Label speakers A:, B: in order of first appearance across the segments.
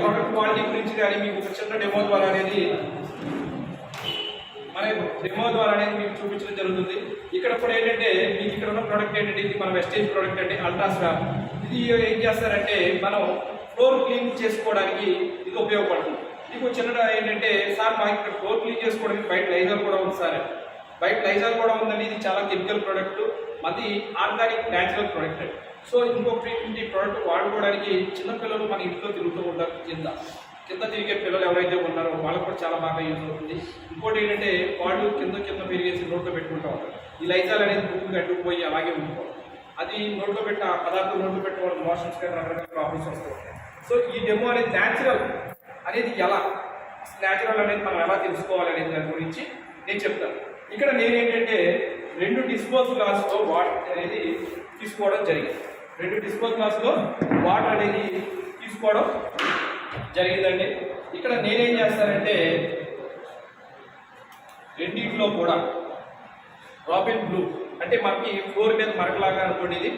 A: Product quality గురించి కానీ మీకు ఒక చిన్న డెమో ద్వారా అనేది మీకు చూపించడం జరుగుతుంది. ఇక్కడ కూడా ఏంటంటే మీకు ఇక్కడ ఉన్న ప్రోడక్ట్ ఏంటంటే ఇది మన వెస్టేజ్ ప్రోడక్ట్ అండి, అల్ట్రా స్వాప్. ఇది ఏం చేస్తారంటే మనం ఫ్లోర్ క్లీన్ చేసుకోవడానికి ఇది ఉపయోగపడుతుంది. మీకు చిన్న ఏంటంటే సార్ మాకు ఇక్కడ ఫ్లోర్ క్లీన్ చేసుకోవడానికి బయట లైజాల్ కూడా ఉంది సార్, బయట లైజాల్ కూడా ఉందండి. ఇది చాలా కెమికల్ ప్రోడక్ట్, అది ఆర్గానిక్ న్యాచురల్ ప్రోడక్ట్ అండి. సో ఇంకొకటి ఈ ప్రోడక్ట్ వాడుకోవడానికి చిన్నపిల్లలు మన ఇంట్లో తిరుగుతూ ఉంటారు, కింద తిరిగే పిల్లలు ఎవరైతే ఉన్నారో వాళ్ళకు కూడా చాలా బాగా యూజ్ అవుతుంది. ఇంకోటి ఏంటంటే వాళ్ళు కింద పెరిగేసి నోట్లో పెట్టుకుంటూ ఉంటారు. ఈ లైజాల్ అనేది పూర్తిగా అడ్డుకుపోయి అలాగే ఉండిపోవాలి. అది నోట్లో పెట్టిన ఆ పదార్థం నోట్లో పెట్టిన వాళ్ళు మోషన్స్ కానీ రకరకాల ప్రాబ్లమ్స్ వస్తూ ఉంటాయి. సో ఈ డెమో అనేది న్యాచురల్ అనేది ఎలా, న్యాచురల్ అనేది మనం ఎలా తెలుసుకోవాలి అనేది దాని గురించి నేను చెప్తాను. ఇక్కడ నేనేంటంటే 2 డిస్పోజ్ గ్లాసులో వాటర్ అనేది తీసుకోవడం జరిగింది. 2 డిస్పోజ్ గ్లాసులో వాటర్ అనేది తీసుకోవడం జరిగిందండి. ఇక్కడ నేనేం చేస్తానంటే రెండింటిలో కూడా రాబిన్ బ్లూ అంటే మనకి ఫ్లోర్ మీద మరకలాగా అనుకోండి. ఇది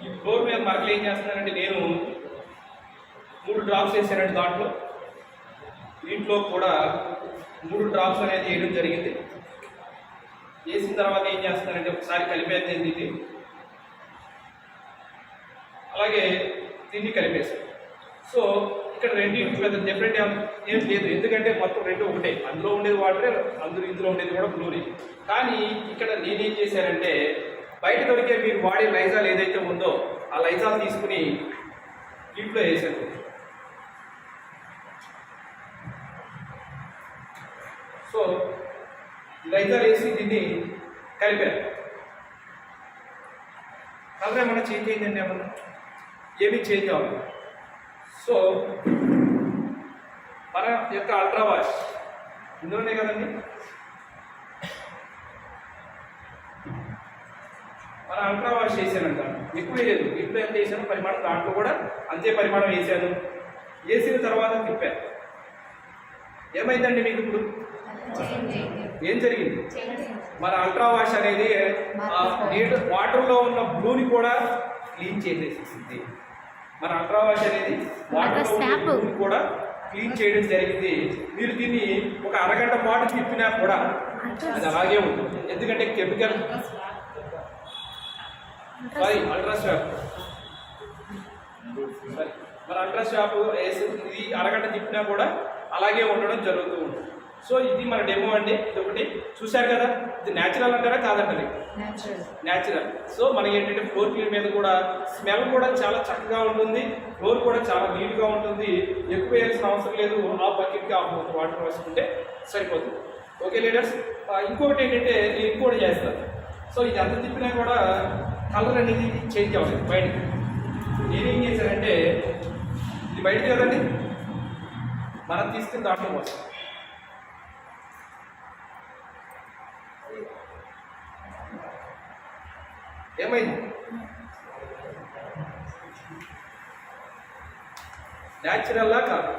A: ఈ ఫ్లోర్ మీద మరకలు ఏం చేస్తానంటే నేను 3 డ్రాప్స్ వేసానండి. దీంట్లో కూడా 3 డ్రాప్స్ అనేది వేయడం జరిగింది. వేసిన తర్వాత ఏం చేస్తానంటే ఒకసారి కలిపేద్దాం ఇది, అలాగే దీన్ని కలిపేసాను. సో ఇక్కడ రెండింటి పెద్ద డిఫరెంట్ ఏం లేదు, ఎందుకంటే మొత్తం 2 ఒకటే. అందులో ఉండేది వాటరే, ఇందులో ఉండేది కూడా బ్లూరీ. కానీ ఇక్కడ నేనేం చేశానంటే బయట దొరికే మీరు వాడే లైజాల్ ఏదైతే ఉందో ఆ లైజాల్ తీసుకుని దీంట్లో వేసాను. సో లైజాల్ వేసి దీన్ని కలిపాను. కలర్ ఏమన్నా చేంజ్ అయిందండి? ఏమీ చేంజ్ అవ్వదు. సో మన యొక్క అల్ట్రా వాష్ ఇందులోనే కదండి, మన అల్ట్రా వాష్ వేసానంట. ఎక్కువ వేయలేదు, ఇంట్లో ఎంత వేసాను పరిమాణం దాంట్లో కూడా అంతే పరిమాణం వేసాను. వేసిన తర్వాత తిప్పాను. ఏమైందండి మీకు ఇప్పుడు? ఏం జరిగింది? మన అల్ట్రా వాష్ అనేది వాటర్లో ఉన్న బ్లూని కూడా క్లీన్ చేసేసింది. మన అల్ట్రా వాష్ అనేది వాటర్లో ఉన్న బ్లూని కూడా క్లీన్ చేయడం జరిగింది. మీరు దీన్ని ఒక అరగంట పాటు తిప్పినా కూడా అది అలాగే ఉంటుంది, ఎందుకంటే కెమికల్ అల్ట్రా స్వాప్ మన అల్ట్రా స్వాప్ ఇది అరగంట తిప్పినా కూడా అలాగే ఉండడం జరుగుతూ ఉంటుంది. సో ఇది మన డెమో అండి. ఇది ఒకటి చూశారు కదా, ఇది న్యాచురల్ అంటారా కాదంటారు? న్యాచురల్. సో మనకి ఏంటంటే ఫ్లోర్ క్లీన్ మీద కూడా స్మెల్ కూడా చాలా చక్కగా ఉంటుంది, ఫ్లోర్ కూడా చాలా నీట్గా ఉంటుంది. ఎక్కువ వేయాల్సిన అవసరం లేదు, ఆ బకెట్కి వాటర్ వేసుకుంటే సరిపోతుంది. ఓకే లీడర్స్, ఇంకొకటి ఏంటంటే నేను ఇంకోటి చేస్తాను. సో ఇది ఎంత తిప్పినా కూడా కలర్ అనేది చేంజ్ అవ్వలేదు బయటకి. నేనేం చేశానంటే ఇది బయటకి కదండి, మనం తీసుకుని దాంట్లో పోస్తాం. ఏమైంది? న్యాచురల్లా కాదు?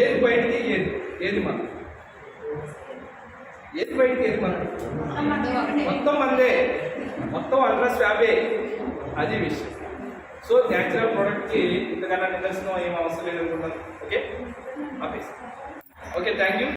A: ఏది బయటికి ఏది మనం, ఏది బయటికి ఏది మనం? మొత్తం మందే, మొత్తం అల్ట్రా స్వాపే, అది విషయం. సో న్యాచురల్ ప్రోడక్ట్కి ఇంతకన్నా నిదర్శనం ఏం అవసరం లేదు అనుకుంటాను. Okay, office. Okay, thank you.